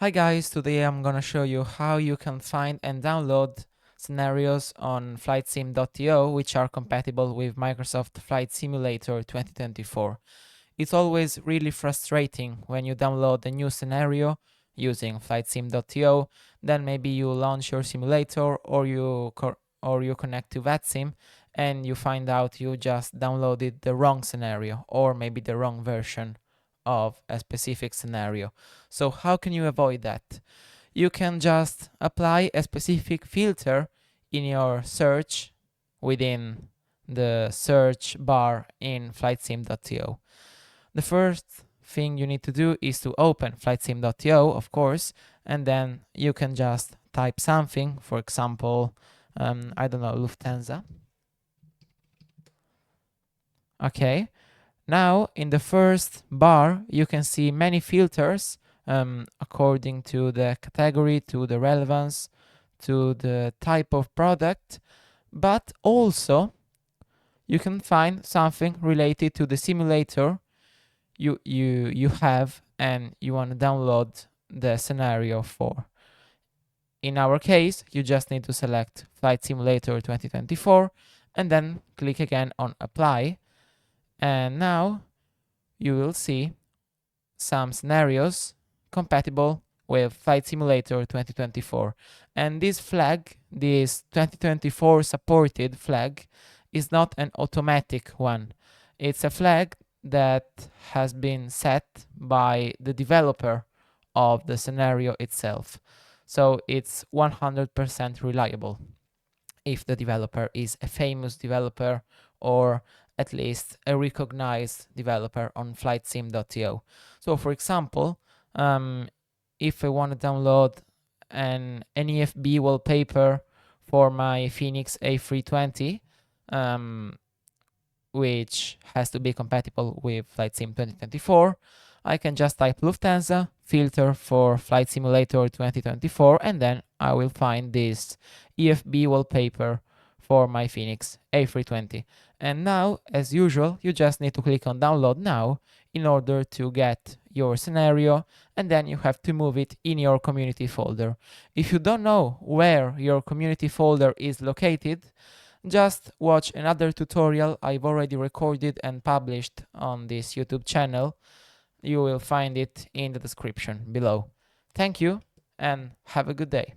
Hi guys, today I'm gonna show you how you can find and download scenarios on flightsim.to which are compatible with Microsoft Flight Simulator 2024. It's always really frustrating when you download a new scenario using flightsim.to, then maybe you launch your simulator or you connect to VATSIM and you find out you just downloaded the wrong scenario or maybe the wrong version of a specific scenario. So how can you avoid that? You can just apply a specific filter in your search within the search bar in flightsim.to. The first thing you need to do is to open flightsim.to, of course, and then you can just type something, for example, I don't know, Lufthansa. Okay, now in the first bar you can see many filters according to the category, to the relevance, to the type of product, but also you can find something related to the simulator you have and you want to download the scenario for. In our case, you just need to select Flight Simulator 2024 and then click again on Apply. And now you will see some scenarios compatible with Flight Simulator 2024. And this flag, this 2024 supported flag, is not an automatic one. It's a flag that has been set by the developer of the scenario itself. So it's 100% reliable if the developer is a famous developer or at least a recognized developer on flightsim.to. So for example, if I want to download an EFB wallpaper for my Phoenix A320, which has to be compatible with Flight Sim 2024, I can just type Lufthansa, filter for Flight Simulator 2024, and then I will find this EFB wallpaper for my Phoenix A320. And now, as usual, you just need to click on Download Now in order to get your scenario, and then you have to move it in your community folder. If you don't know where your community folder is located, just watch another tutorial I've already recorded and published on this YouTube channel. You will find it in the description below. Thank you and have a good day.